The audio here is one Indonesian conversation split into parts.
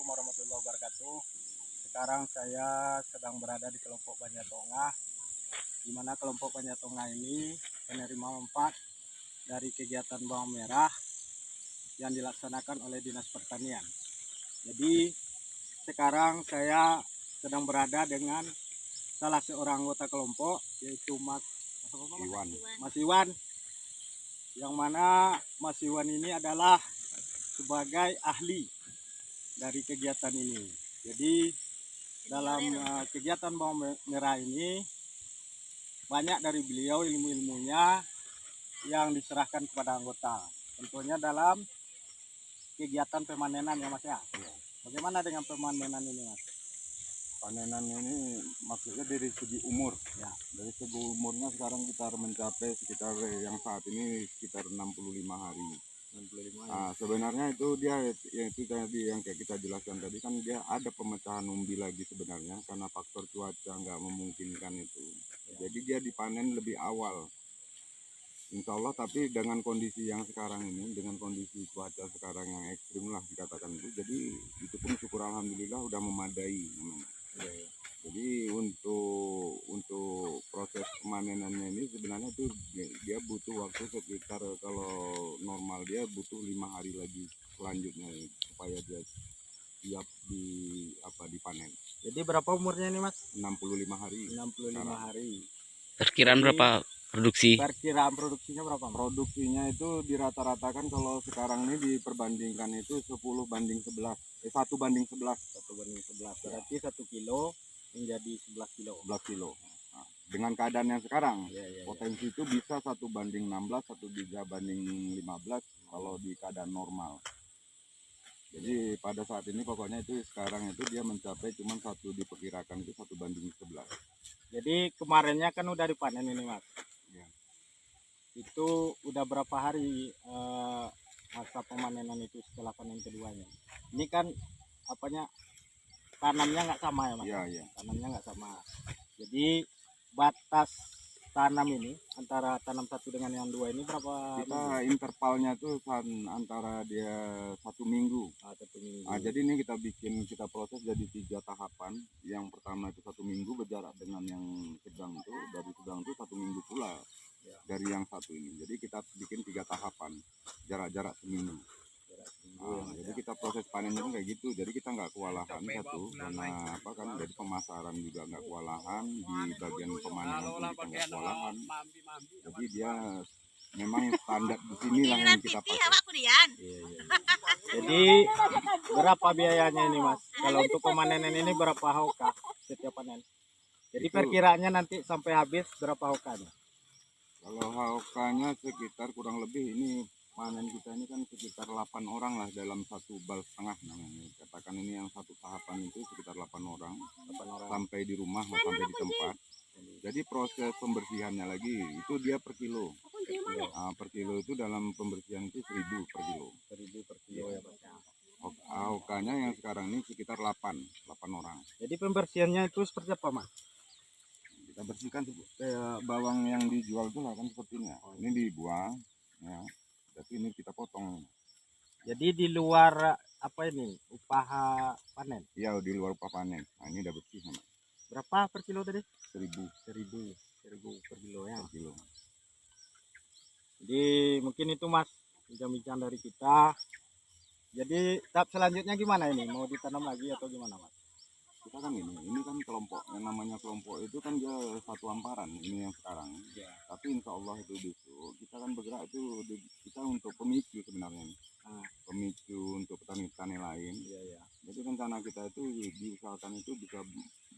warahmatullahi wabarakatuh. Sekarang saya sedang berada di kelompok Banjartongah, di mana kelompok Banjartongah ini penerima manfaat dari kegiatan bawang merah yang dilaksanakan oleh Dinas Pertanian. Jadi sekarang saya sedang berada dengan salah seorang anggota kelompok, yaitu Mas Iwan, yang mana Mas Iwan ini adalah sebagai ahli dari kegiatan ini. Jadi dalam kegiatan bawang merah ini banyak dari beliau ilmu-ilmunya yang diserahkan kepada anggota. Tentunya dalam kegiatan pemanenan ya Mas ya. Bagaimana dengan pemanenan ini Mas? Panenan ini maksudnya dari segi umur Ya. Dari segi umurnya sekarang kita mencapai sekitar yang saat ini sekitar 65 hari. 65 ya. Nah, sebenarnya itu dia itu tadi yang kayak kita jelaskan tadi kan dia ada pemecahan umbi lagi sebenarnya karena faktor cuaca nggak memungkinkan itu. Jadi dia dipanen lebih awal. Insya Allah, tapi dengan kondisi yang sekarang ini, dengan kondisi cuaca sekarang yang ekstrim lah dikatakan itu, jadi itu pun syukur alhamdulillah udah memadai. Jadi untuk proses pemanenannya ini sebenarnya tuh dia butuh waktu sekitar, kalau normal dia butuh 5 hari lagi selanjutnya supaya dia siap dipanen. Jadi berapa umurnya ini Mas? 65 hari. 65 sekarang. hari. Perkiraan berapa produksi? Perkiraan produksinya berapa Mas? Produksinya itu dirata-ratakan kalau sekarang ini diperbandingkan itu 10 banding 11. 1 banding 11. 1 banding 11. Berarti 1 kilo menjadi 11 kilo. 11 kilo. Nah, dengan keadaan yang sekarang, Ya. potensi itu bisa 1 banding 16, 1 banding 15 kalau di keadaan normal. Jadi pada saat ini pokoknya itu sekarang itu dia mencapai cuma diperkirakan itu 1 banding 11. Jadi kemarinnya kan udah dipanen ini Mas. Ya. Itu udah berapa hari masa pemanenan itu setelah panen keduanya? Ini kan tanamnya nggak sama ya Mas? Iya. Tanamnya nggak sama. Jadi batas tanam ini antara tanam satu dengan yang dua ini berapa? Kita intervalnya tuh antara dia 1 minggu. 1 minggu. Nah, jadi ini kita proses jadi 3 tahapan. Yang pertama itu 1 minggu berjarak dengan yang sedang itu, dari sedang itu 1 minggu pula dari yang satu ini. Jadi kita bikin 3 tahapan, jarak-jarak seminggu. Jadi kita proses panennya kayak gitu. Jadi kita nggak kewalahan satu karena jadi pemasaran juga nggak kewalahan, di bagian pemanenan pun kita nggak kewalahan. Jadi dia memang standar di sini lah yang kita pakai. Iya. Jadi berapa biayanya ini Mas? Kalau untuk pemanenan ini berapa hoka setiap panen? Jadi perkiraannya nanti sampai habis berapa hokanya? Kalau hokanya sekitar kurang lebih ini panen kita ini kan sekitar 8 orang lah dalam 1 bal setengah namanya. Katakan ini yang satu tahapan itu sekitar 8 orang sampai di rumah sampai di tempat. Jadi proses pembersihannya lagi itu dia per kilo. Per kilo itu dalam pembersihan itu 1.000 per kilo. 1.000 per kilo ya Mas. Hokanya yang sekarang ini sekitar 8 orang. Jadi pembersihannya itu seperti apa Mas? Kita bersihkan bawang yang dijual itu lah kan seperti ini. Ini dibuang ya. Tapi ini kita potong. Jadi di luar upah panen? Iya, di luar upah panen. Nah, ini udah bersih sama. Berapa per kilo tadi? 1.000 per kilo ya. per kilo. Jadi mungkin itu Mas bincang-bincang dari kita. Jadi tahap selanjutnya gimana ini? Mau ditanam lagi atau gimana Mas? Kita kan ini kan kelompok, yang namanya kelompok itu kan dia satu hamparan ini yang sekarang. Ya. Tapi insya Allah itu besok kita kan bergerak itu kita untuk pemicu sebenarnya. Pemicu untuk petani-petani lain. Iya. Jadi rencana kita itu diusahakan itu bisa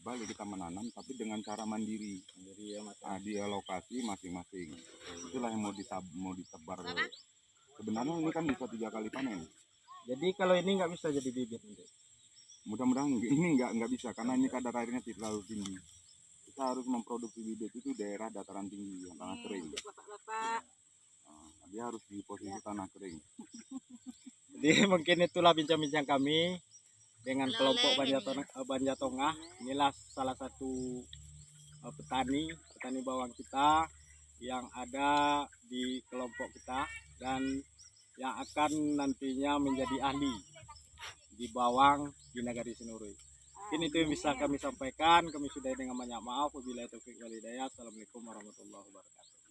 balik kita menanam tapi dengan cara mandiri ya Mas. Di lokasi masing-masing. Itulah yang mau ditebar. Sebenarnya ini kan bisa 3 kali panen. Jadi kalau ini nggak bisa jadi bibit nanti? Mudah-mudahan ini nggak bisa karena ini kadar airnya tidak terlalu tinggi. Kita harus memproduksi bibit itu daerah dataran tinggi yang tanah kering. Dia harus di posisi tanah kering. Jadi mungkin itulah bincang-bincang kami dengan kelompok Banjartongah. Inilah salah satu petani bawang kita yang ada di kelompok kita dan yang akan nantinya menjadi ahli di Bawang di Nagari Sinurui. Mungkin itu yang bisa kami sampaikan. Kami sudah dengan banyak maaf. Wabillahi taufiq wal hidayah. Assalamualaikum warahmatullahi wabarakatuh.